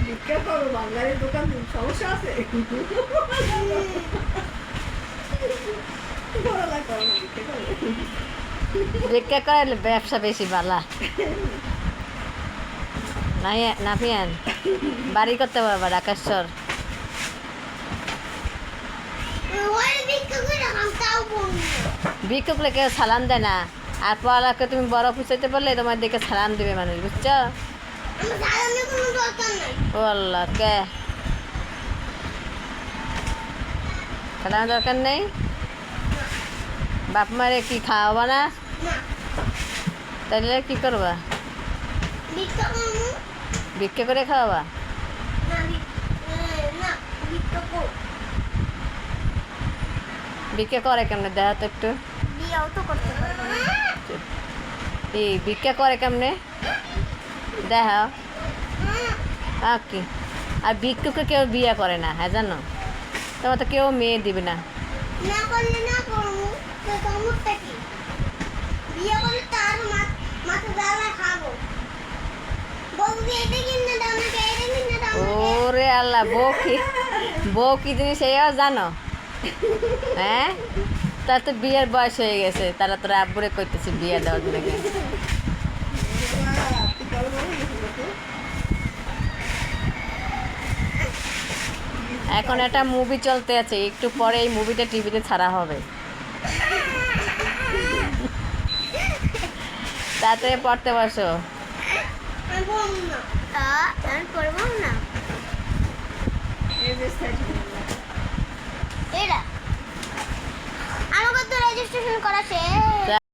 ভিক্ষা করো, বাঙালির দোকান সমস্যা আছে। ভিক্ষা করে ব্যবসা বেশি বালা নাই না পিয়ান বাড়ি করতে পারবা ঢাকেশ্বর ভিক্ষুকলে কেউ সালাম দেয় না আর পড়ালেখা তুমি বড় পুষাইতে পারলে তোমার দিকে সালাম দেবে মানুষ বুঝছো ও আল্লাহ কে সালাম দরকার নেই বাপ মারে কি খাওয়াবা না তাহলে কি করবা ভিক্ষা করে খাওয়াবা ভিক্ষা করে কেমনে দেখা তো একটু এই ভিক্ষা করে কেমনে দেখা কি আর ভিক্ষুকে কেউ বিয়ে করে না হ্যাঁ জানো তোমার তো কেউ মেয়ে দিবে না ওরে আল্লাহ বউ কি জিনিস এও জানো হ্যাঁ তার তো বিয়ের বয়স হয়ে গেছে তারা তোর আব্বুরে করতেছে বিয়ে দেওয়ার লেগে এখন একটা মুভি চলতে আছে একটু পরে এই মুভিটা টিভিতে ছাড়া হবে তাড়াতাড়ি পড়তে বসো আমাকে তো রেজিস্ট্রেশন করা শেষ।